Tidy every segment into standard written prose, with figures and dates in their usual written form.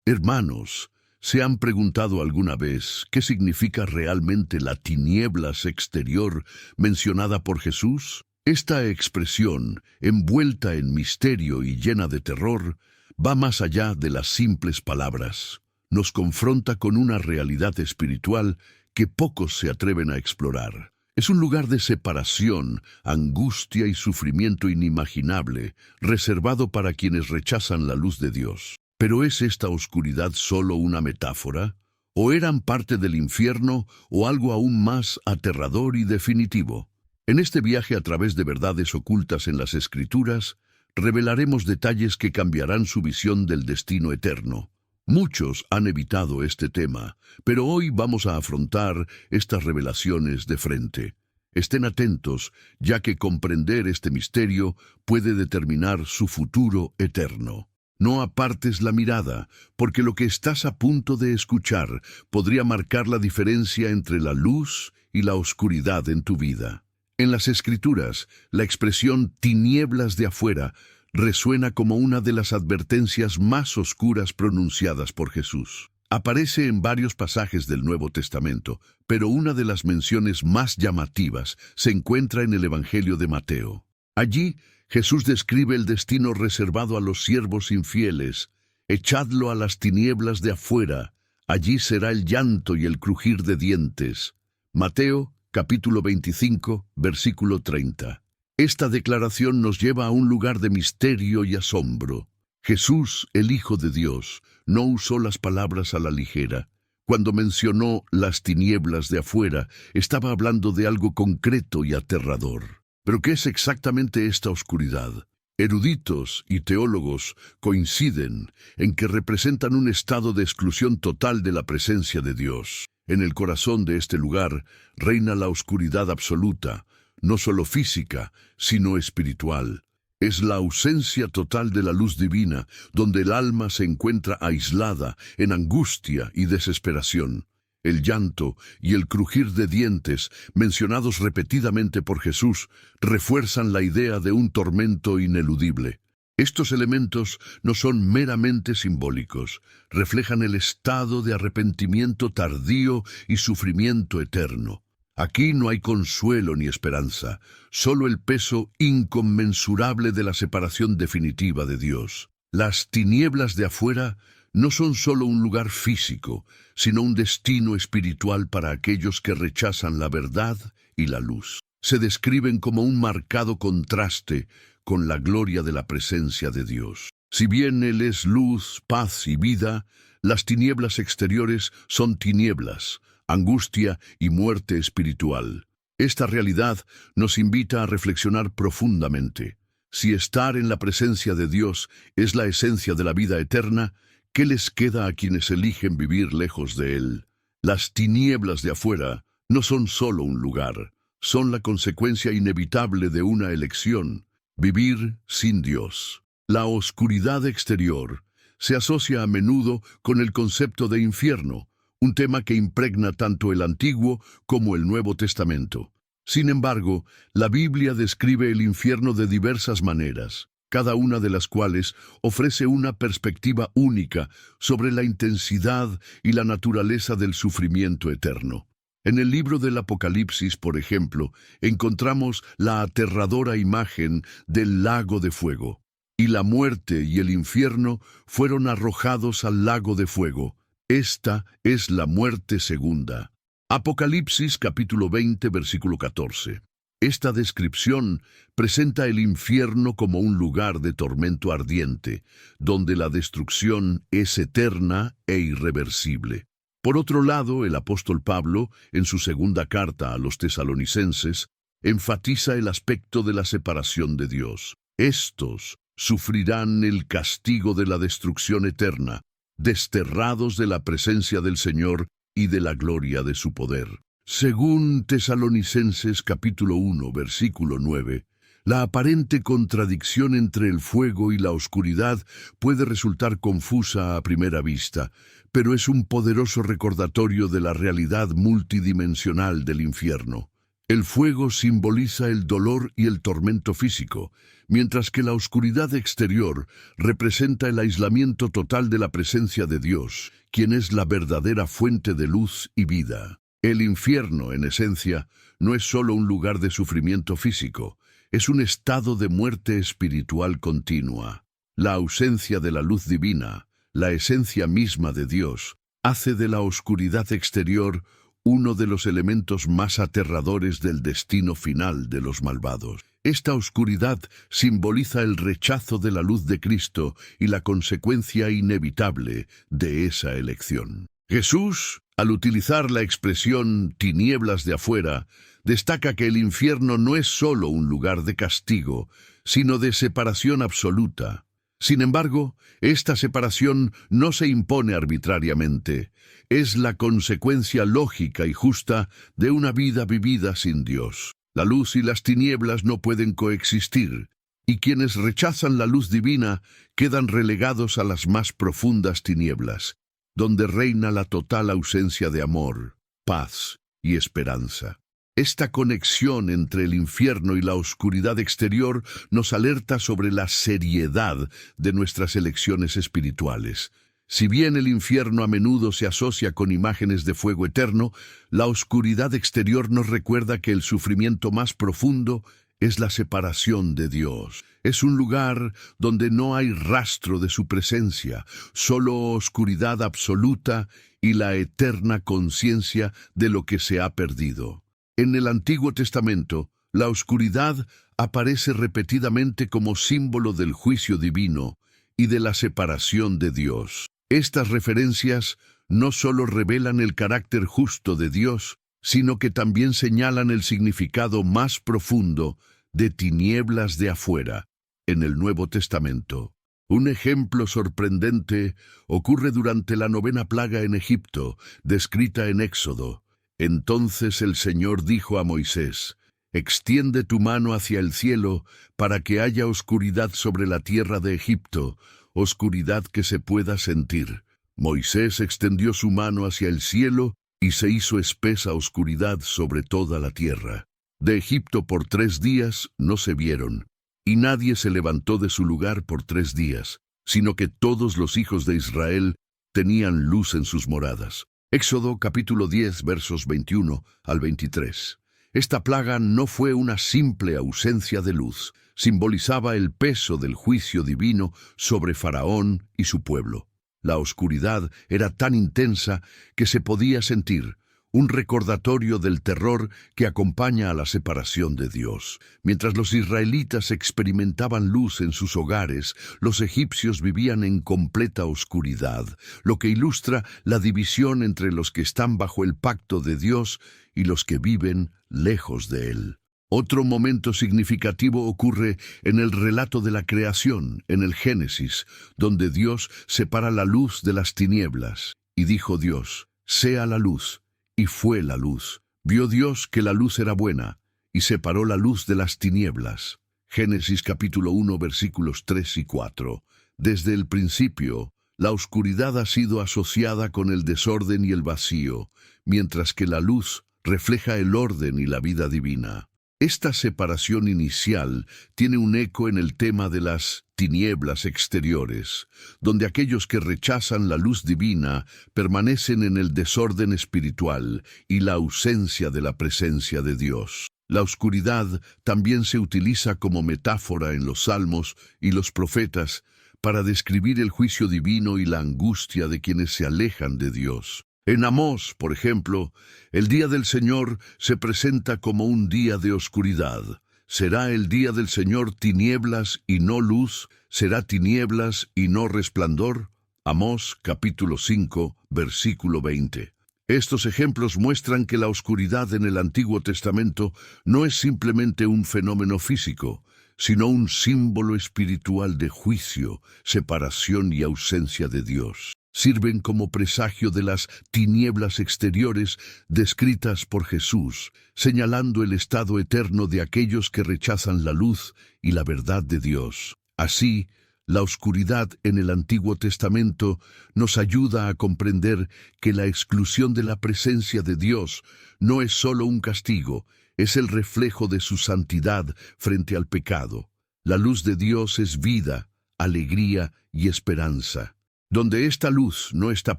Hermanos, ¿se han preguntado alguna vez qué significa realmente la tinieblas exterior mencionada por Jesús? Esta expresión, envuelta en misterio y llena de terror, va más allá de las simples palabras. Nos confronta con una realidad espiritual que pocos se atreven a explorar. Es un lugar de separación, angustia y sufrimiento inimaginable, reservado para quienes rechazan la luz de Dios. ¿Pero es esta oscuridad solo una metáfora? ¿O eran parte del infierno o algo aún más aterrador y definitivo? En este viaje a través de verdades ocultas en las Escrituras, revelaremos detalles que cambiarán su visión del destino eterno. Muchos han evitado este tema, pero hoy vamos a afrontar estas revelaciones de frente. Estén atentos, ya que comprender este misterio puede determinar su futuro eterno. No apartes la mirada, porque lo que estás a punto de escuchar podría marcar la diferencia entre la luz y la oscuridad en tu vida. En las Escrituras, la expresión tinieblas de afuera resuena como una de las advertencias más oscuras pronunciadas por Jesús. Aparece en varios pasajes del Nuevo Testamento, pero una de las menciones más llamativas se encuentra en el Evangelio de Mateo. Allí, Jesús describe el destino reservado a los siervos infieles. Echadlo a las tinieblas de afuera, allí será el llanto y el crujir de dientes. Mateo, capítulo 25, versículo 30. Esta declaración nos lleva a un lugar de misterio y asombro. Jesús, el Hijo de Dios, no usó las palabras a la ligera. Cuando mencionó las tinieblas de afuera, estaba hablando de algo concreto y aterrador. ¿Pero qué es exactamente esta oscuridad? Eruditos y teólogos coinciden en que representan un estado de exclusión total de la presencia de Dios. En el corazón de este lugar reina la oscuridad absoluta, no solo física, sino espiritual. Es la ausencia total de la luz divina, donde el alma se encuentra aislada, en angustia y desesperación. El llanto y el crujir de dientes, mencionados repetidamente por Jesús, refuerzan la idea de un tormento ineludible. Estos elementos no son meramente simbólicos, reflejan el estado de arrepentimiento tardío y sufrimiento eterno. Aquí no hay consuelo ni esperanza, solo el peso inconmensurable de la separación definitiva de Dios. Las tinieblas de afuera no son solo un lugar físico, sino un destino espiritual para aquellos que rechazan la verdad y la luz. Se describen como un marcado contraste con la gloria de la presencia de Dios. Si bien Él es luz, paz y vida, las tinieblas exteriores son tinieblas, angustia y muerte espiritual. Esta realidad nos invita a reflexionar profundamente. Si estar en la presencia de Dios es la esencia de la vida eterna, ¿qué les queda a quienes eligen vivir lejos de Él? Las tinieblas de afuera no son solo un lugar, son la consecuencia inevitable de una elección: vivir sin Dios. La oscuridad exterior se asocia a menudo con el concepto de infierno, un tema que impregna tanto el Antiguo como el Nuevo Testamento. Sin embargo, la Biblia describe el infierno de diversas maneras, cada una de las cuales ofrece una perspectiva única sobre la intensidad y la naturaleza del sufrimiento eterno. En el libro del Apocalipsis, por ejemplo, encontramos la aterradora imagen del lago de fuego. Y la muerte y el infierno fueron arrojados al lago de fuego. Esta es la muerte segunda. Apocalipsis capítulo 20, versículo 14. Esta descripción presenta el infierno como un lugar de tormento ardiente, donde la destrucción es eterna e irreversible. Por otro lado, el apóstol Pablo, en su segunda carta a los tesalonicenses, enfatiza el aspecto de la separación de Dios. Estos sufrirán el castigo de la destrucción eterna, desterrados de la presencia del Señor y de la gloria de su poder. Según Tesalonicenses capítulo 1, versículo 9, la aparente contradicción entre el fuego y la oscuridad puede resultar confusa a primera vista, pero es un poderoso recordatorio de la realidad multidimensional del infierno. El fuego simboliza el dolor y el tormento físico, mientras que la oscuridad exterior representa el aislamiento total de la presencia de Dios, quien es la verdadera fuente de luz y vida. El infierno, en esencia, no es solo un lugar de sufrimiento físico, es un estado de muerte espiritual continua. La ausencia de la luz divina, la esencia misma de Dios, hace de la oscuridad exterior uno de los elementos más aterradores del destino final de los malvados. Esta oscuridad simboliza el rechazo de la luz de Cristo y la consecuencia inevitable de esa elección. Jesús, al utilizar la expresión tinieblas de afuera, destaca que el infierno no es solo un lugar de castigo, sino de separación absoluta. Sin embargo, esta separación no se impone arbitrariamente, es la consecuencia lógica y justa de una vida vivida sin Dios. La luz y las tinieblas no pueden coexistir, y quienes rechazan la luz divina quedan relegados a las más profundas tinieblas, donde reina la total ausencia de amor, paz y esperanza. Esta conexión entre el infierno y la oscuridad exterior nos alerta sobre la seriedad de nuestras elecciones espirituales. Si bien el infierno a menudo se asocia con imágenes de fuego eterno, la oscuridad exterior nos recuerda que el sufrimiento más profundo es la separación de Dios. Es un lugar donde no hay rastro de su presencia, solo oscuridad absoluta y la eterna conciencia de lo que se ha perdido. En el Antiguo Testamento, la oscuridad aparece repetidamente como símbolo del juicio divino y de la separación de Dios. Estas referencias no solo revelan el carácter justo de Dios, sino que también señalan el significado más profundo de tinieblas de afuera en el Nuevo Testamento. Un ejemplo sorprendente ocurre durante la 9ª plaga en Egipto, descrita en Éxodo. Entonces el Señor dijo a Moisés: «Extiende tu mano hacia el cielo para que haya oscuridad sobre la tierra de Egipto, oscuridad que se pueda sentir». Moisés extendió su mano hacia el cielo y se hizo espesa oscuridad sobre toda la tierra. De Egipto por 3 días no se vieron, y nadie se levantó de su lugar por 3 días, sino que todos los hijos de Israel tenían luz en sus moradas. Éxodo capítulo 10, versos 21 al 23. Esta plaga no fue una simple ausencia de luz, simbolizaba el peso del juicio divino sobre Faraón y su pueblo. La oscuridad era tan intensa que se podía sentir, un recordatorio del terror que acompaña a la separación de Dios. Mientras los israelitas experimentaban luz en sus hogares, los egipcios vivían en completa oscuridad, lo que ilustra la división entre los que están bajo el pacto de Dios y los que viven lejos de él. Otro momento significativo ocurre en el relato de la creación, en el Génesis, donde Dios separa la luz de las tinieblas. Y dijo Dios: «Sea la luz». Y fue la luz. Vio Dios que la luz era buena, y separó la luz de las tinieblas. Génesis capítulo 1, versículos 3 y 4. Desde el principio, la oscuridad ha sido asociada con el desorden y el vacío, mientras que la luz refleja el orden y la vida divina. Esta separación inicial tiene un eco en el tema de las tinieblas exteriores, donde aquellos que rechazan la luz divina permanecen en el desorden espiritual y la ausencia de la presencia de Dios. La oscuridad también se utiliza como metáfora en los Salmos y los profetas para describir el juicio divino y la angustia de quienes se alejan de Dios. En Amós, por ejemplo, el día del Señor se presenta como un día de oscuridad. ¿Será el día del Señor tinieblas y no luz? ¿Será tinieblas y no resplandor? Amós capítulo 5, versículo 20. Estos ejemplos muestran que la oscuridad en el Antiguo Testamento no es simplemente un fenómeno físico, sino un símbolo espiritual de juicio, separación y ausencia de Dios. Sirven como presagio de las tinieblas exteriores descritas por Jesús, señalando el estado eterno de aquellos que rechazan la luz y la verdad de Dios. Así, la oscuridad en el Antiguo Testamento nos ayuda a comprender que la exclusión de la presencia de Dios no es solo un castigo, Es el reflejo de su santidad frente al pecado. La luz de Dios es vida, alegría y esperanza. Donde esta luz no está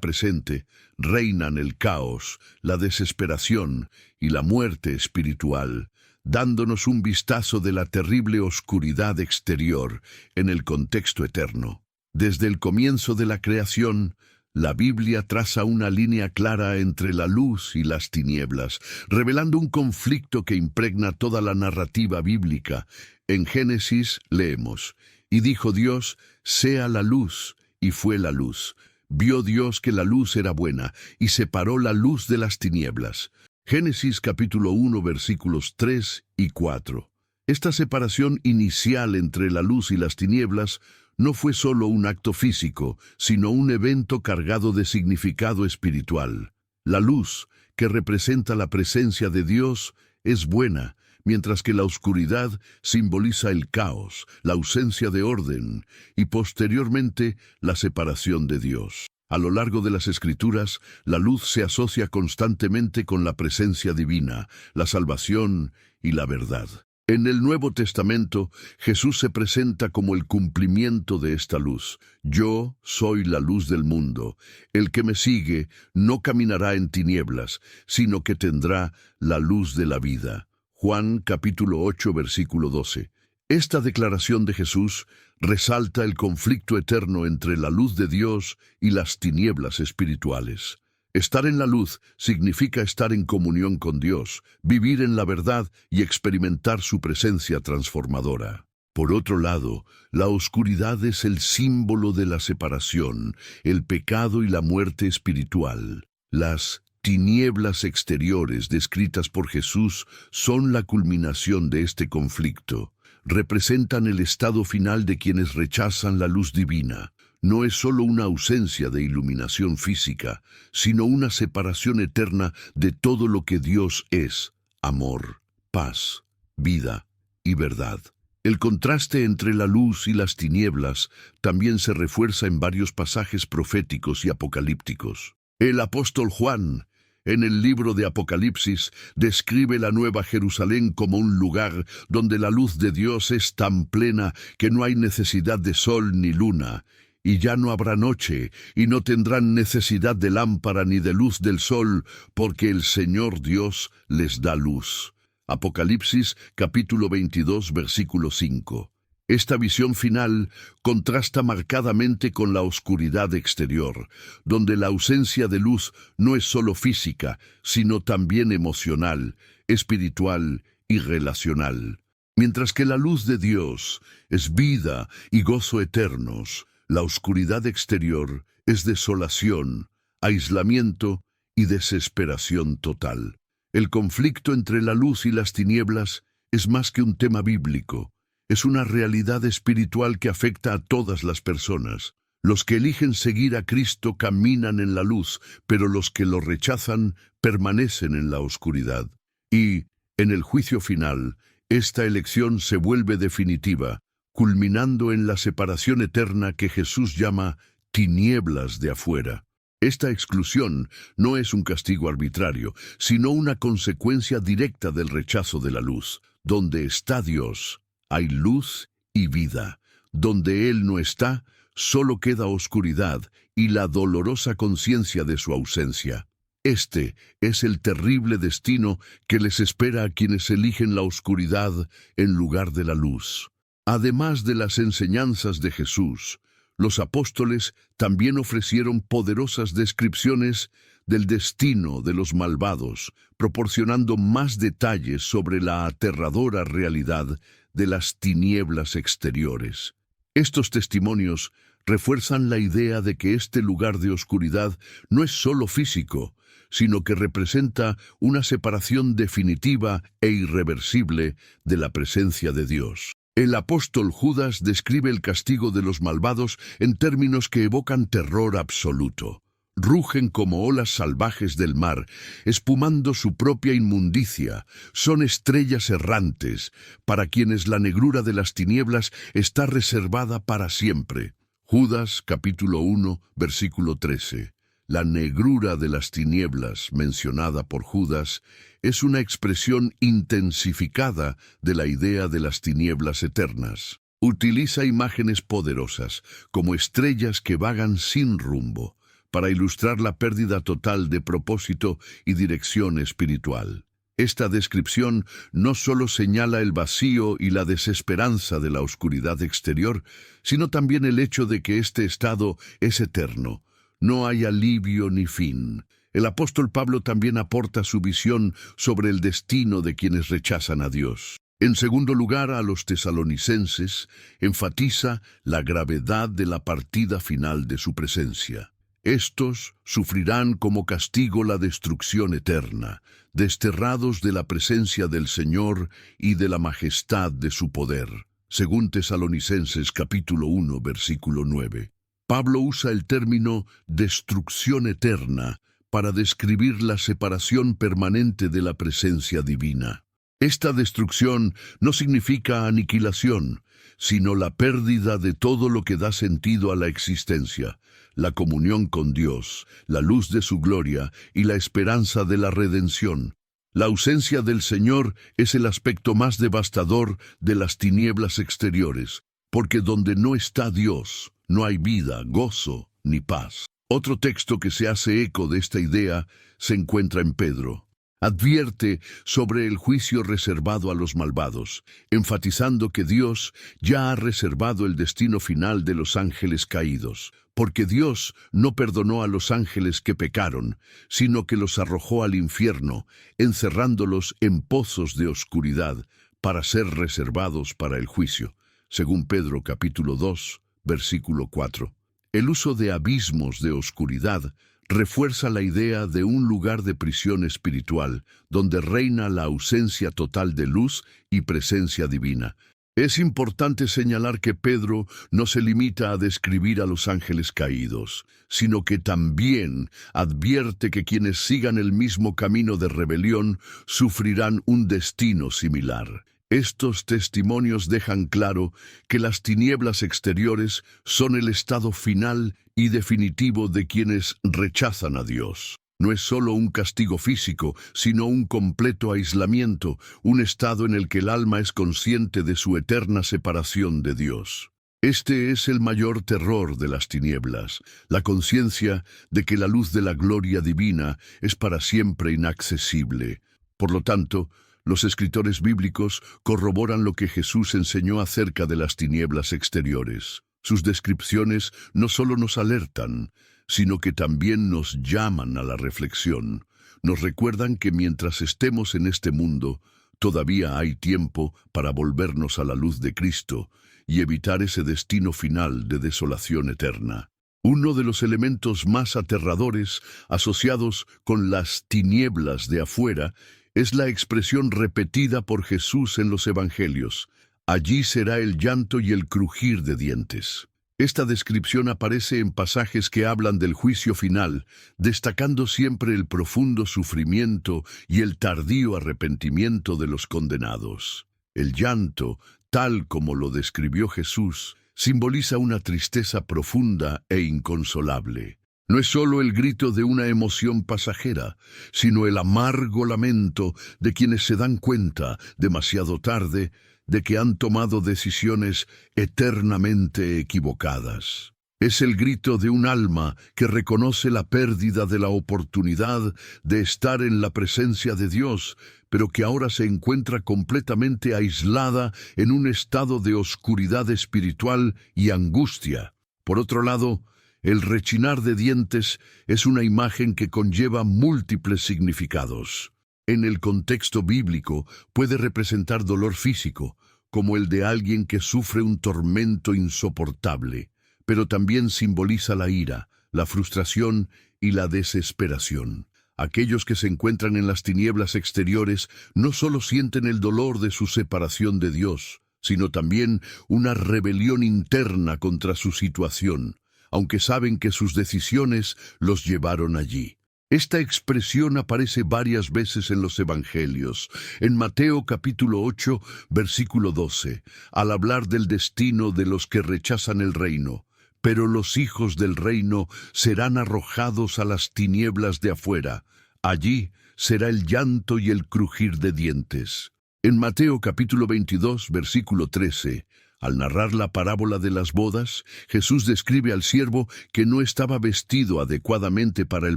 presente, reinan el caos, la desesperación y la muerte espiritual, dándonos un vistazo de la terrible oscuridad exterior en el contexto eterno. Desde el comienzo de la creación, la Biblia traza una línea clara entre la luz y las tinieblas, revelando un conflicto que impregna toda la narrativa bíblica. En Génesis leemos: «Y dijo Dios, sea la luz, y fue la luz. Vio Dios que la luz era buena, y separó la luz de las tinieblas». Génesis capítulo 1, versículos 3 y 4. Esta separación inicial entre la luz y las tinieblas no fue solo un acto físico, sino un evento cargado de significado espiritual. La luz, que representa la presencia de Dios, es buena, mientras que la oscuridad simboliza el caos, la ausencia de orden y posteriormente la separación de Dios. A lo largo de las Escrituras, la luz se asocia constantemente con la presencia divina, la salvación y la verdad. En el Nuevo Testamento, Jesús se presenta como el cumplimiento de esta luz. Yo soy la luz del mundo. El que me sigue no caminará en tinieblas, sino que tendrá la luz de la vida. Juan capítulo 8, versículo 12. Esta declaración de Jesús resalta el conflicto eterno entre la luz de Dios y las tinieblas espirituales. Estar en la luz significa estar en comunión con Dios, vivir en la verdad y experimentar su presencia transformadora. Por otro lado, la oscuridad es el símbolo de la separación, el pecado y la muerte espiritual. Las tinieblas exteriores descritas por Jesús son la culminación de este conflicto. Representan el estado final de quienes rechazan la luz divina. No es solo una ausencia de iluminación física, sino una separación eterna de todo lo que Dios es: amor, paz, vida y verdad. El contraste entre la luz y las tinieblas también se refuerza en varios pasajes proféticos y apocalípticos. El apóstol Juan, en el libro de Apocalipsis, describe la Nueva Jerusalén como un lugar donde la luz de Dios es tan plena que no hay necesidad de sol ni luna, y ya no habrá noche, y no tendrán necesidad de lámpara ni de luz del sol, porque el Señor Dios les da luz. Apocalipsis capítulo 22, versículo 5. Esta visión final contrasta marcadamente con la oscuridad exterior, donde la ausencia de luz no es solo física, sino también emocional, espiritual y relacional. Mientras que la luz de Dios es vida y gozo eternos, la oscuridad exterior es desolación, aislamiento y desesperación total. El conflicto entre la luz y las tinieblas es más que un tema bíblico. Es una realidad espiritual que afecta a todas las personas. Los que eligen seguir a Cristo caminan en la luz, pero los que lo rechazan permanecen en la oscuridad. Y, en el juicio final, esta elección se vuelve definitiva, culminando en la separación eterna que Jesús llama tinieblas de afuera. Esta exclusión no es un castigo arbitrario, sino una consecuencia directa del rechazo de la luz. Donde está Dios, hay luz y vida. Donde Él no está, solo queda oscuridad y la dolorosa conciencia de su ausencia. Este es el terrible destino que les espera a quienes eligen la oscuridad en lugar de la luz. Además de las enseñanzas de Jesús, los apóstoles también ofrecieron poderosas descripciones del destino de los malvados, proporcionando más detalles sobre la aterradora realidad de las tinieblas exteriores. Estos testimonios refuerzan la idea de que este lugar de oscuridad no es solo físico, sino que representa una separación definitiva e irreversible de la presencia de Dios. El apóstol Judas describe el castigo de los malvados en términos que evocan terror absoluto. Rugen como olas salvajes del mar, espumando su propia inmundicia. Son estrellas errantes, para quienes la negrura de las tinieblas está reservada para siempre. Judas capítulo 1, versículo 13. La negrura de las tinieblas, mencionada por Judas, es una expresión intensificada de la idea de las tinieblas eternas. Utiliza imágenes poderosas, como estrellas que vagan sin rumbo, para ilustrar la pérdida total de propósito y dirección espiritual. Esta descripción no solo señala el vacío y la desesperanza de la oscuridad exterior, sino también el hecho de que este estado es eterno. No hay alivio ni fin. El apóstol Pablo también aporta su visión sobre el destino de quienes rechazan a Dios. En segundo lugar, a los tesalonicenses enfatiza la gravedad de la partida final de su presencia. Estos sufrirán como castigo la destrucción eterna, desterrados de la presencia del Señor y de la majestad de su poder. Según Tesalonicenses capítulo 1, versículo 9. Pablo usa el término destrucción eterna para describir la separación permanente de la presencia divina. Esta destrucción no significa aniquilación, sino la pérdida de todo lo que da sentido a la existencia, la comunión con Dios, la luz de su gloria y la esperanza de la redención. La ausencia del Señor es el aspecto más devastador de las tinieblas exteriores, porque donde no está Dios, no hay vida, gozo ni paz. Otro texto que se hace eco de esta idea se encuentra en Pedro. Advierte sobre el juicio reservado a los malvados, enfatizando que Dios ya ha reservado el destino final de los ángeles caídos, porque Dios no perdonó a los ángeles que pecaron, sino que los arrojó al infierno, encerrándolos en pozos de oscuridad, para ser reservados para el juicio. Según Pedro capítulo 2, versículo 4. El uso de abismos de oscuridad refuerza la idea de un lugar de prisión espiritual, donde reina la ausencia total de luz y presencia divina. Es importante señalar que Pedro no se limita a describir a los ángeles caídos, sino que también advierte que quienes sigan el mismo camino de rebelión sufrirán un destino similar. Estos testimonios dejan claro que las tinieblas exteriores son el estado final y definitivo de quienes rechazan a Dios. No es solo un castigo físico, sino un completo aislamiento, un estado en el que el alma es consciente de su eterna separación de Dios. Este es el mayor terror de las tinieblas, la conciencia de que la luz de la gloria divina es para siempre inaccesible. Por lo tanto, los escritores bíblicos corroboran lo que Jesús enseñó acerca de las tinieblas exteriores. Sus descripciones no solo nos alertan, sino que también nos llaman a la reflexión. Nos recuerdan que mientras estemos en este mundo, todavía hay tiempo para volvernos a la luz de Cristo y evitar ese destino final de desolación eterna. Uno de los elementos más aterradores asociados con las tinieblas de afuera es la expresión repetida por Jesús en los Evangelios. Allí será el llanto y el crujir de dientes. Esta descripción aparece en pasajes que hablan del juicio final, destacando siempre el profundo sufrimiento y el tardío arrepentimiento de los condenados. El llanto, tal como lo describió Jesús, simboliza una tristeza profunda e inconsolable. No es solo el grito de una emoción pasajera, sino el amargo lamento de quienes se dan cuenta, demasiado tarde, de que han tomado decisiones eternamente equivocadas. Es el grito de un alma que reconoce la pérdida de la oportunidad de estar en la presencia de Dios, pero que ahora se encuentra completamente aislada en un estado de oscuridad espiritual y angustia. Por otro lado, el rechinar de dientes es una imagen que conlleva múltiples significados. En el contexto bíblico puede representar dolor físico, como el de alguien que sufre un tormento insoportable, pero también simboliza la ira, la frustración y la desesperación. Aquellos que se encuentran en las tinieblas exteriores no solo sienten el dolor de su separación de Dios, sino también una rebelión interna contra su situación, aunque saben que sus decisiones los llevaron allí. Esta expresión aparece varias veces en los Evangelios. En Mateo capítulo 8, versículo 12, al hablar del destino de los que rechazan el reino, Pero los hijos del reino serán arrojados a las tinieblas de afuera. Allí será el llanto y el crujir de dientes. En Mateo capítulo 22, versículo 13, al narrar la parábola de las bodas, Jesús describe al siervo que no estaba vestido adecuadamente para el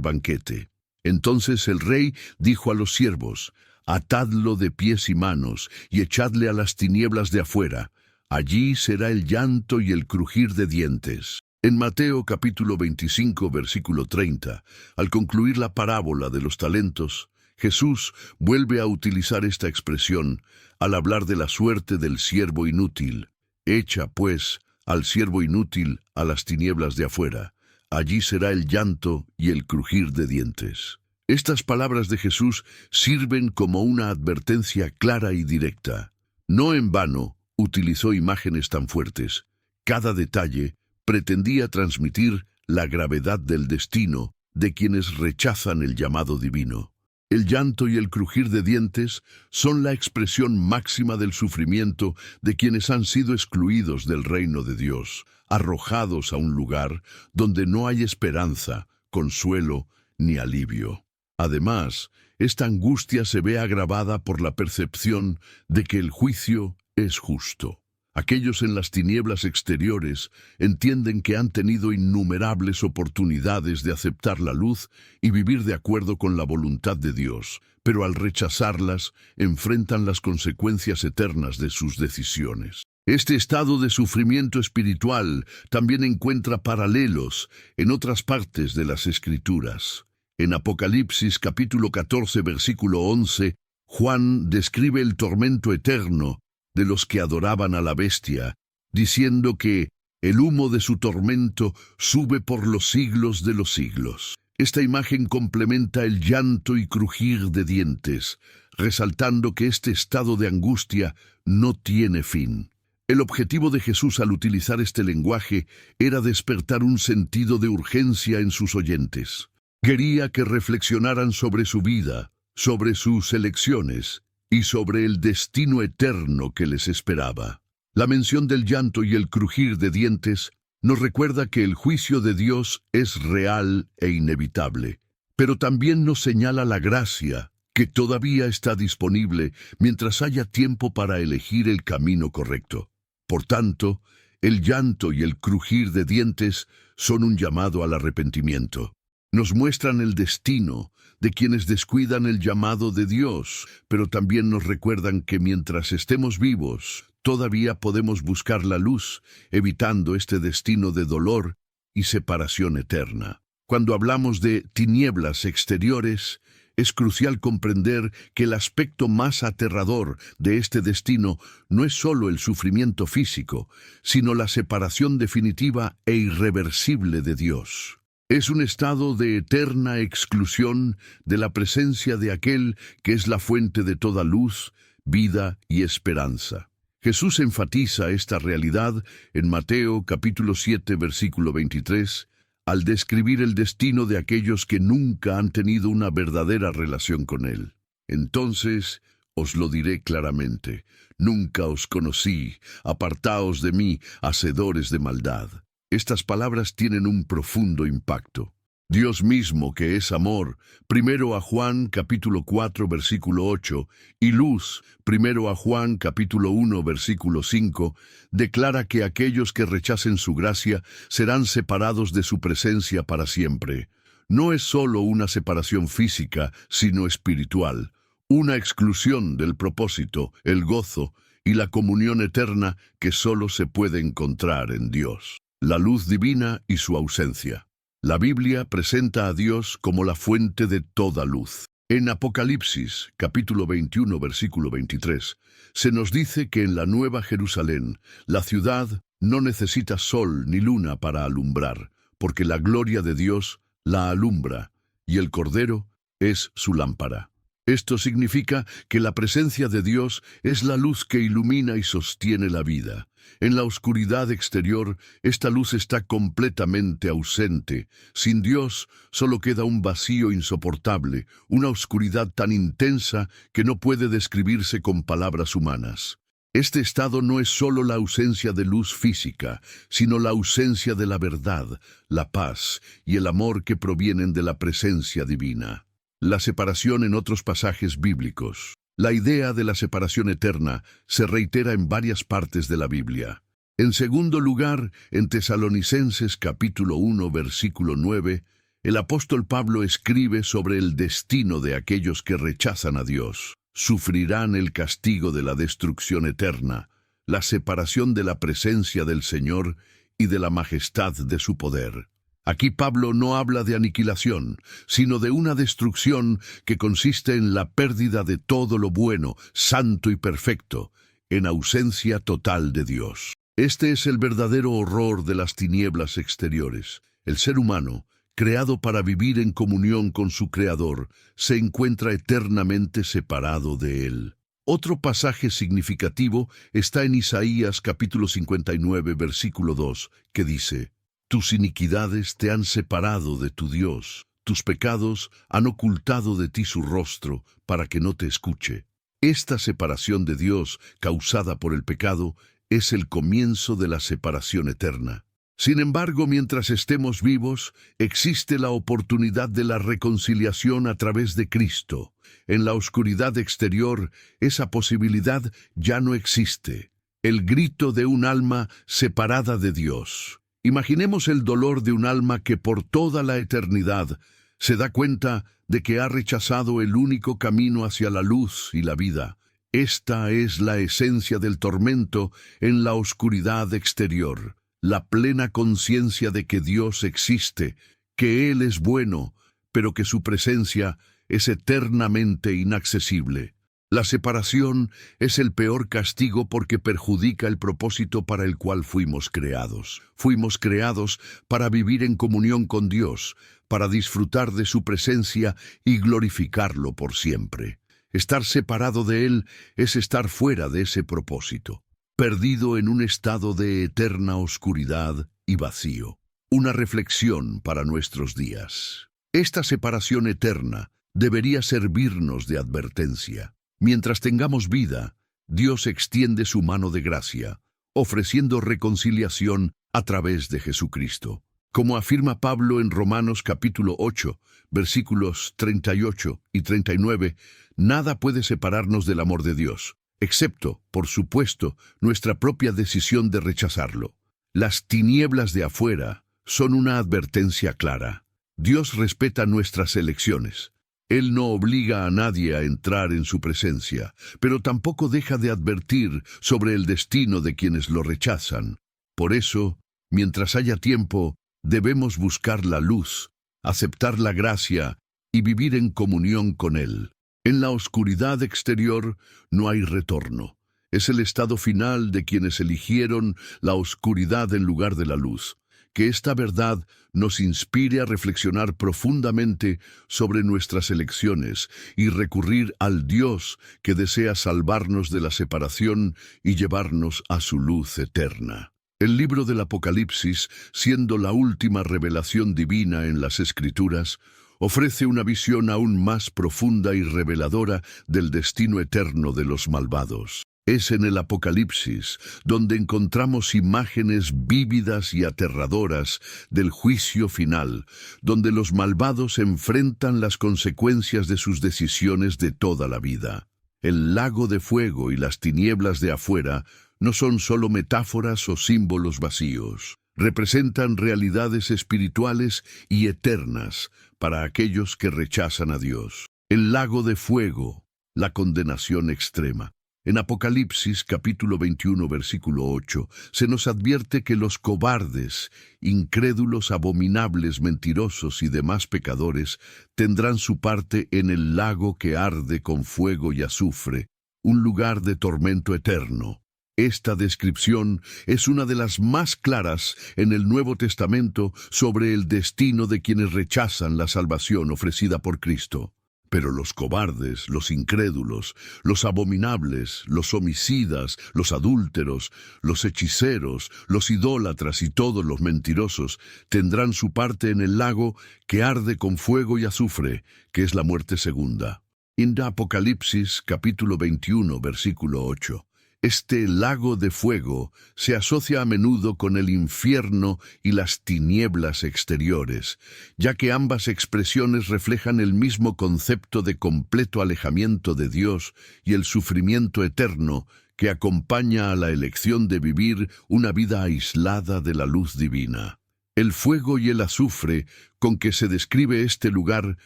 banquete. Entonces el rey dijo a los siervos: «Atadlo de pies y manos y echadle a las tinieblas de afuera. Allí será el llanto y el crujir de dientes». En Mateo capítulo 25, versículo 30, al concluir la parábola de los talentos, Jesús vuelve a utilizar esta expresión al hablar de la suerte del siervo inútil. «Echa, pues, al siervo inútil a las tinieblas de afuera. Allí será el llanto y el crujir de dientes». Estas palabras de Jesús sirven como una advertencia clara y directa. No en vano utilizó imágenes tan fuertes. Cada detalle pretendía transmitir la gravedad del destino de quienes rechazan el llamado divino. El llanto y el crujir de dientes son la expresión máxima del sufrimiento de quienes han sido excluidos del reino de Dios, arrojados a un lugar donde no hay esperanza, consuelo ni alivio. Además, esta angustia se ve agravada por la percepción de que el juicio es justo. Aquellos en las tinieblas exteriores entienden que han tenido innumerables oportunidades de aceptar la luz y vivir de acuerdo con la voluntad de Dios, pero al rechazarlas, enfrentan las consecuencias eternas de sus decisiones. Este estado de sufrimiento espiritual también encuentra paralelos en otras partes de las Escrituras. En Apocalipsis capítulo 14, versículo 11, Juan describe el tormento eterno de los que adoraban a la bestia, diciendo que el humo de su tormento sube por los siglos de los siglos. Esta imagen complementa el llanto y crujir de dientes, resaltando que este estado de angustia no tiene fin. El objetivo de Jesús al utilizar este lenguaje era despertar un sentido de urgencia en sus oyentes. Quería que reflexionaran sobre su vida, sobre sus elecciones y sobre el destino eterno que les esperaba. La mención del llanto y el crujir de dientes nos recuerda que el juicio de Dios es real e inevitable, pero también nos señala la gracia que todavía está disponible mientras haya tiempo para elegir el camino correcto. Por tanto, el llanto y el crujir de dientes son un llamado al arrepentimiento. Nos muestran el destino de quienes descuidan el llamado de Dios, pero también nos recuerdan que mientras estemos vivos, todavía podemos buscar la luz, evitando este destino de dolor y separación eterna. Cuando hablamos de tinieblas exteriores, es crucial comprender que el aspecto más aterrador de este destino no es solo el sufrimiento físico, sino la separación definitiva e irreversible de Dios. Es un estado de eterna exclusión de la presencia de aquel que es la fuente de toda luz, vida y esperanza. Jesús enfatiza esta realidad en Mateo capítulo 7, versículo 23, al describir el destino de aquellos que nunca han tenido una verdadera relación con Él. Entonces os lo diré claramente: nunca os conocí, apartaos de mí, hacedores de maldad. Estas palabras tienen un profundo impacto. Dios mismo, que es amor, primero a Juan capítulo 4 versículo 8, y luz, primero a Juan capítulo 1 versículo 5, declara que aquellos que rechacen su gracia serán separados de su presencia para siempre. No es solo una separación física, sino espiritual, una exclusión del propósito, el gozo y la comunión eterna que solo se puede encontrar en Dios. La luz divina y su ausencia. La Biblia presenta a Dios como la fuente de toda luz. En Apocalipsis, capítulo 21, versículo 23, se nos dice que en la Nueva Jerusalén, la ciudad no necesita sol ni luna para alumbrar, porque la gloria de Dios la alumbra, y el Cordero es su lámpara. Esto significa que la presencia de Dios es la luz que ilumina y sostiene la vida. En la oscuridad exterior, esta luz está completamente ausente. Sin Dios, solo queda un vacío insoportable, una oscuridad tan intensa que no puede describirse con palabras humanas. Este estado no es solo la ausencia de luz física, sino la ausencia de la verdad, la paz y el amor que provienen de la presencia divina. La separación en otros pasajes bíblicos. La idea de la separación eterna se reitera en varias partes de la Biblia. En segundo lugar, en Tesalonicenses capítulo 1, versículo 9, el apóstol Pablo escribe sobre el destino de aquellos que rechazan a Dios. Sufrirán el castigo de la destrucción eterna, la separación de la presencia del Señor y de la majestad de su poder. Aquí Pablo no habla de aniquilación, sino de una destrucción que consiste en la pérdida de todo lo bueno, santo y perfecto, en ausencia total de Dios. Este es el verdadero horror de las tinieblas exteriores. El ser humano, creado para vivir en comunión con su Creador, se encuentra eternamente separado de Él. Otro pasaje significativo está en Isaías capítulo 59, versículo 2, que dice: «Tus iniquidades te han separado de tu Dios, tus pecados han ocultado de ti su rostro para que no te escuche». Esta separación de Dios, causada por el pecado, es el comienzo de la separación eterna. Sin embargo, mientras estemos vivos, existe la oportunidad de la reconciliación a través de Cristo. En la oscuridad exterior, esa posibilidad ya no existe. El grito de un alma separada de Dios. Imaginemos el dolor de un alma que por toda la eternidad se da cuenta de que ha rechazado el único camino hacia la luz y la vida. Esta es la esencia del tormento en la oscuridad exterior. La plena conciencia de que Dios existe, que Él es bueno, pero que su presencia es eternamente inaccesible. La separación es el peor castigo porque perjudica el propósito para el cual fuimos creados. Fuimos creados para vivir en comunión con Dios, para disfrutar de su presencia y glorificarlo por siempre. Estar separado de Él es estar fuera de ese propósito, perdido en un estado de eterna oscuridad y vacío. Una reflexión para nuestros días. Esta separación eterna debería servirnos de advertencia. Mientras tengamos vida, Dios extiende su mano de gracia, ofreciendo reconciliación a través de Jesucristo. Como afirma Pablo en Romanos capítulo 8, versículos 38 y 39, nada puede separarnos del amor de Dios, excepto, por supuesto, nuestra propia decisión de rechazarlo. Las tinieblas de afuera son una advertencia clara. Dios respeta nuestras elecciones. Él no obliga a nadie a entrar en su presencia, pero tampoco deja de advertir sobre el destino de quienes lo rechazan. Por eso, mientras haya tiempo, debemos buscar la luz, aceptar la gracia y vivir en comunión con Él. En la oscuridad exterior no hay retorno. Es el estado final de quienes eligieron la oscuridad en lugar de la luz. Que esta verdad nos inspire a reflexionar profundamente sobre nuestras elecciones y recurrir al Dios que desea salvarnos de la separación y llevarnos a su luz eterna. El libro del Apocalipsis, siendo la última revelación divina en las Escrituras, ofrece una visión aún más profunda y reveladora del destino eterno de los malvados. Es en el Apocalipsis donde encontramos imágenes vívidas y aterradoras del juicio final, donde los malvados enfrentan las consecuencias de sus decisiones de toda la vida. El lago de fuego y las tinieblas de afuera no son solo metáforas o símbolos vacíos. Representan realidades espirituales y eternas para aquellos que rechazan a Dios. El lago de fuego, la condenación extrema. En Apocalipsis capítulo 21, versículo 8, se nos advierte que los cobardes, incrédulos, abominables, mentirosos y demás pecadores tendrán su parte en el lago que arde con fuego y azufre, un lugar de tormento eterno. Esta descripción es una de las más claras en el Nuevo Testamento sobre el destino de quienes rechazan la salvación ofrecida por Cristo. Pero los cobardes, los incrédulos, los abominables, los homicidas, los adúlteros, los hechiceros, los idólatras y todos los mentirosos tendrán su parte en el lago que arde con fuego y azufre, que es la muerte segunda. En Apocalipsis capítulo 21, versículo 8. Este lago de fuego se asocia a menudo con el infierno y las tinieblas exteriores, ya que ambas expresiones reflejan el mismo concepto de completo alejamiento de Dios y el sufrimiento eterno que acompaña a la elección de vivir una vida aislada de la luz divina. El fuego y el azufre con que se describe este lugar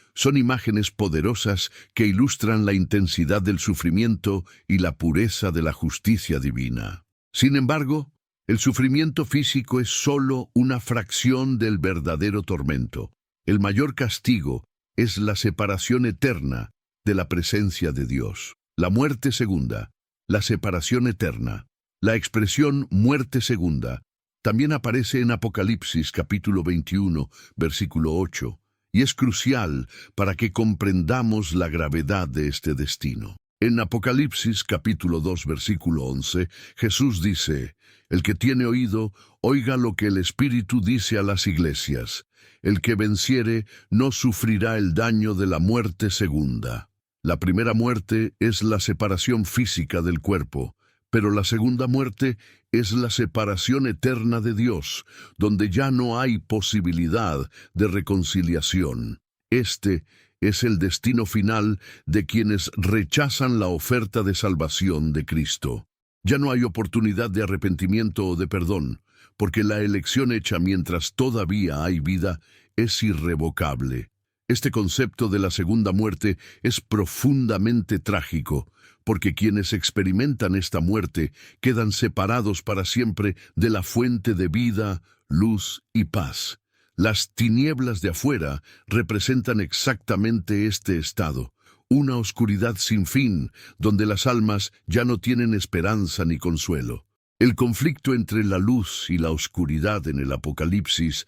son imágenes poderosas que ilustran la intensidad del sufrimiento y la pureza de la justicia divina. Sin embargo, el sufrimiento físico es solo una fracción del verdadero tormento. El mayor castigo es la separación eterna de la presencia de Dios. La muerte segunda, la separación eterna. La expresión muerte segunda también aparece en Apocalipsis capítulo 21, versículo 8, y es crucial para que comprendamos la gravedad de este destino. En Apocalipsis capítulo 2, versículo 11, Jesús dice: «El que tiene oído, oiga lo que el Espíritu dice a las iglesias. El que venciere no sufrirá el daño de la muerte segunda». La primera muerte es la separación física del cuerpo, pero la segunda muerte es la separación eterna de Dios, donde ya no hay posibilidad de reconciliación. Este es el destino final de quienes rechazan la oferta de salvación de Cristo. Ya no hay oportunidad de arrepentimiento o de perdón, porque la elección hecha mientras todavía hay vida es irrevocable. Este concepto de la segunda muerte es profundamente trágico, porque quienes experimentan esta muerte quedan separados para siempre de la fuente de vida, luz y paz. Las tinieblas de afuera representan exactamente este estado, una oscuridad sin fin, donde las almas ya no tienen esperanza ni consuelo. El conflicto entre la luz y la oscuridad en el Apocalipsis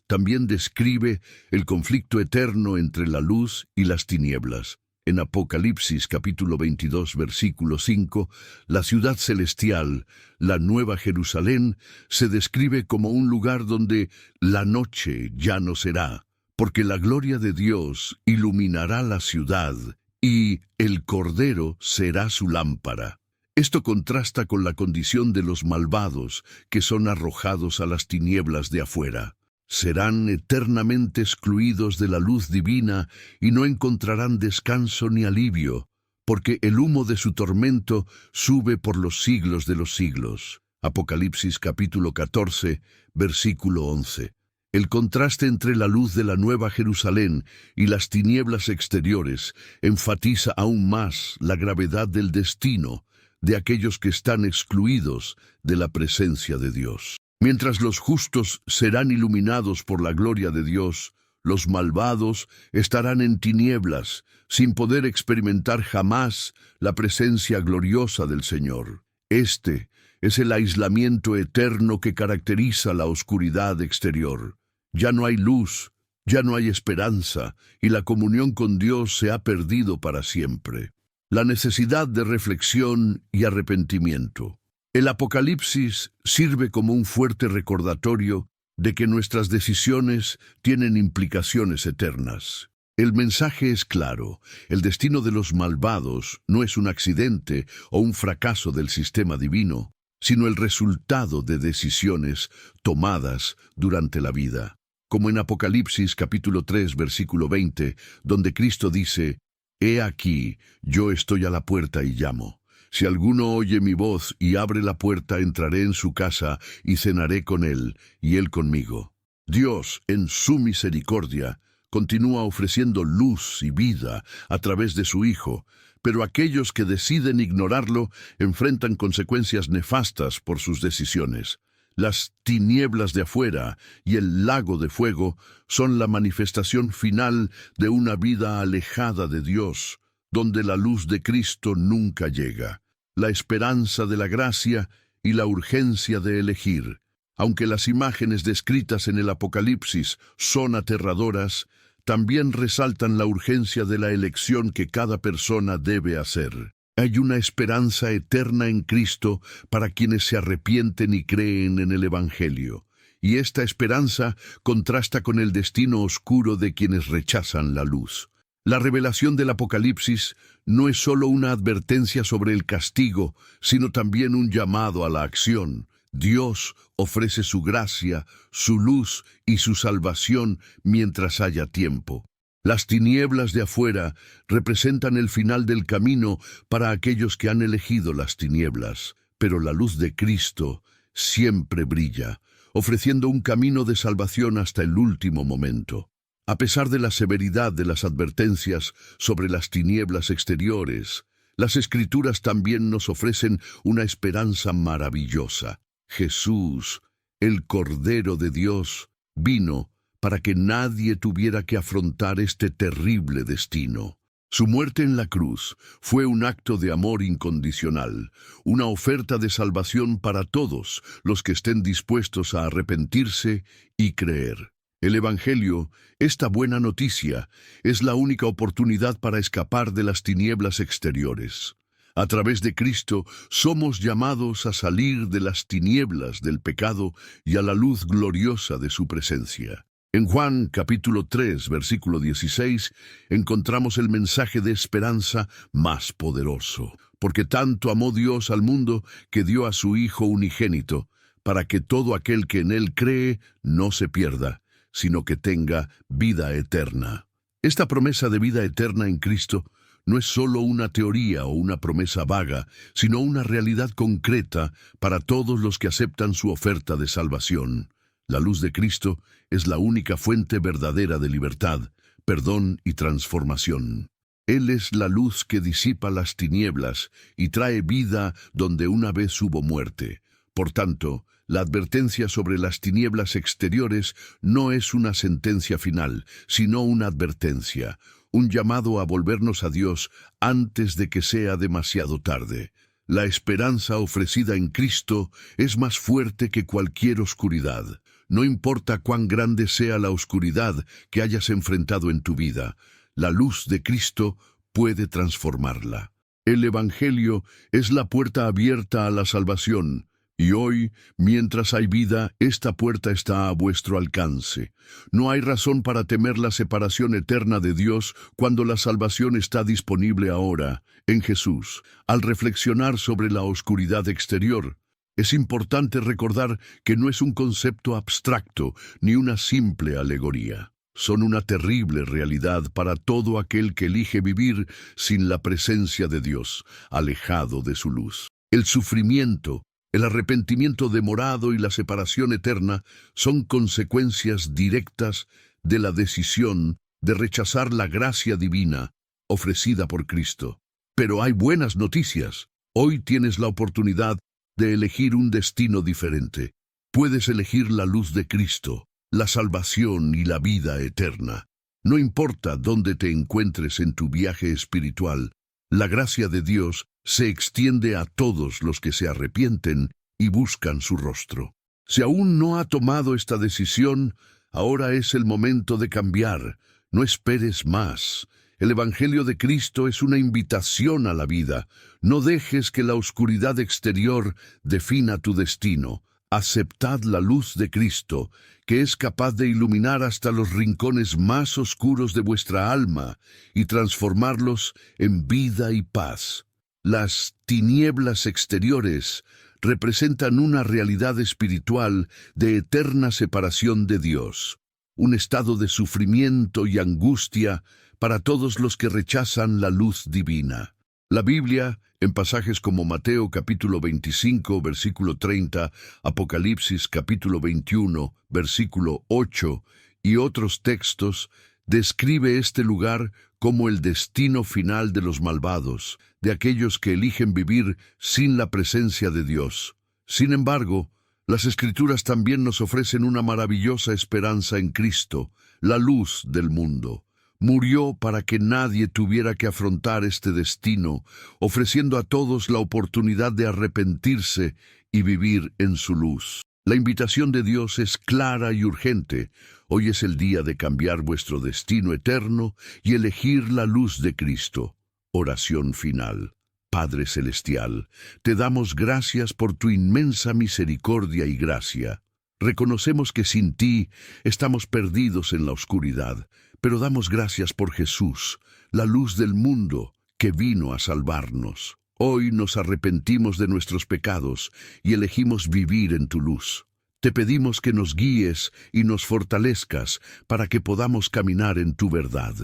también describe el conflicto eterno entre la luz y las tinieblas. En Apocalipsis capítulo 22, versículo 5, la ciudad celestial, la Nueva Jerusalén, se describe como un lugar donde la noche ya no será, porque la gloria de Dios iluminará la ciudad y el Cordero será su lámpara. Esto contrasta con la condición de los malvados que son arrojados a las tinieblas de afuera. Serán eternamente excluidos de la luz divina y no encontrarán descanso ni alivio, porque el humo de su tormento sube por los siglos de los siglos. Apocalipsis capítulo 14, versículo 11. El contraste entre la luz de la Nueva Jerusalén y las tinieblas exteriores enfatiza aún más la gravedad del destino de aquellos que están excluidos de la presencia de Dios. Mientras los justos serán iluminados por la gloria de Dios, los malvados estarán en tinieblas, sin poder experimentar jamás la presencia gloriosa del Señor. Este es el aislamiento eterno que caracteriza la oscuridad exterior. Ya no hay luz, ya no hay esperanza, y la comunión con Dios se ha perdido para siempre. La necesidad de reflexión y arrepentimiento. El Apocalipsis sirve como un fuerte recordatorio de que nuestras decisiones tienen implicaciones eternas. El mensaje es claro: el destino de los malvados no es un accidente o un fracaso del sistema divino, sino el resultado de decisiones tomadas durante la vida. Como en Apocalipsis capítulo 3, versículo 20, donde Cristo dice: «He aquí, yo estoy a la puerta y llamo. Si alguno oye mi voz y abre la puerta, entraré en su casa y cenaré con él, y él conmigo». Dios, en su misericordia, continúa ofreciendo luz y vida a través de su Hijo, pero aquellos que deciden ignorarlo enfrentan consecuencias nefastas por sus decisiones. Las tinieblas de afuera y el lago de fuego son la manifestación final de una vida alejada de Dios, donde la luz de Cristo nunca llega. La esperanza de la gracia y la urgencia de elegir. Aunque las imágenes descritas en el Apocalipsis son aterradoras, también resaltan la urgencia de la elección que cada persona debe hacer. Hay una esperanza eterna en Cristo para quienes se arrepienten y creen en el Evangelio, y esta esperanza contrasta con el destino oscuro de quienes rechazan la luz. La revelación del Apocalipsis no es solo una advertencia sobre el castigo, sino también un llamado a la acción. Dios ofrece su gracia, su luz y su salvación mientras haya tiempo. Las tinieblas de afuera representan el final del camino para aquellos que han elegido las tinieblas, pero la luz de Cristo siempre brilla, ofreciendo un camino de salvación hasta el último momento. A pesar de la severidad de las advertencias sobre las tinieblas exteriores, las Escrituras también nos ofrecen una esperanza maravillosa. Jesús, el Cordero de Dios, vino para que nadie tuviera que afrontar este terrible destino. Su muerte en la cruz fue un acto de amor incondicional, una oferta de salvación para todos los que estén dispuestos a arrepentirse y creer. El Evangelio, esta buena noticia, es la única oportunidad para escapar de las tinieblas exteriores. A través de Cristo somos llamados a salir de las tinieblas del pecado y a la luz gloriosa de su presencia. En Juan capítulo 3, versículo 16, encontramos el mensaje de esperanza más poderoso. Porque tanto amó Dios al mundo que dio a su Hijo unigénito, para que todo aquel que en Él cree no se pierda, sino que tenga vida eterna. Esta promesa de vida eterna en Cristo no es solo una teoría o una promesa vaga, sino una realidad concreta para todos los que aceptan su oferta de salvación. La luz de Cristo es la única fuente verdadera de libertad, perdón y transformación. Él es la luz que disipa las tinieblas y trae vida donde una vez hubo muerte. Por tanto, la advertencia sobre las tinieblas exteriores no es una sentencia final, sino una advertencia, un llamado a volvernos a Dios antes de que sea demasiado tarde. La esperanza ofrecida en Cristo es más fuerte que cualquier oscuridad. No importa cuán grande sea la oscuridad que hayas enfrentado en tu vida, la luz de Cristo puede transformarla. El Evangelio es la puerta abierta a la salvación, y hoy, mientras hay vida, esta puerta está a vuestro alcance. No hay razón para temer la separación eterna de Dios cuando la salvación está disponible ahora, en Jesús. Al reflexionar sobre la oscuridad exterior, es importante recordar que no es un concepto abstracto ni una simple alegoría. Son una terrible realidad para todo aquel que elige vivir sin la presencia de Dios, alejado de su luz. El sufrimiento, el arrepentimiento demorado y la separación eterna son consecuencias directas de la decisión de rechazar la gracia divina ofrecida por Cristo. Pero hay buenas noticias. Hoy tienes la oportunidad de elegir un destino diferente. Puedes elegir la luz de Cristo, la salvación y la vida eterna. No importa dónde te encuentres en tu viaje espiritual, la gracia de Dios se extiende a todos los que se arrepienten y buscan su rostro. Si aún no ha tomado esta decisión, ahora es el momento de cambiar. No esperes más. El Evangelio de Cristo es una invitación a la vida. No dejes que la oscuridad exterior defina tu destino. Aceptad la luz de Cristo, que es capaz de iluminar hasta los rincones más oscuros de vuestra alma y transformarlos en vida y paz. Las tinieblas exteriores representan una realidad espiritual de eterna separación de Dios, un estado de sufrimiento y angustia para todos los que rechazan la luz divina. La Biblia, en pasajes como Mateo capítulo 25, versículo 30, Apocalipsis capítulo 21, versículo 8 y otros textos, describe este lugar como el destino final de los malvados, de aquellos que eligen vivir sin la presencia de Dios. Sin embargo, las Escrituras también nos ofrecen una maravillosa esperanza en Cristo, la luz del mundo. Murió para que nadie tuviera que afrontar este destino, ofreciendo a todos la oportunidad de arrepentirse y vivir en su luz. La invitación de Dios es clara y urgente. Hoy es el día de cambiar vuestro destino eterno y elegir la luz de Cristo. Oración final. Padre Celestial, te damos gracias por tu inmensa misericordia y gracia. Reconocemos que sin ti estamos perdidos en la oscuridad, pero damos gracias por Jesús, la luz del mundo, que vino a salvarnos. Hoy nos arrepentimos de nuestros pecados y elegimos vivir en tu luz. Te pedimos que nos guíes y nos fortalezcas para que podamos caminar en tu verdad.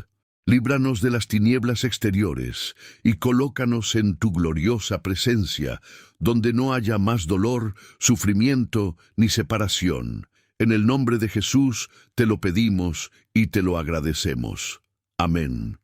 Líbranos de las tinieblas exteriores y colócanos en tu gloriosa presencia, donde no haya más dolor, sufrimiento ni separación. En el nombre de Jesús te lo pedimos y te lo agradecemos. Amén.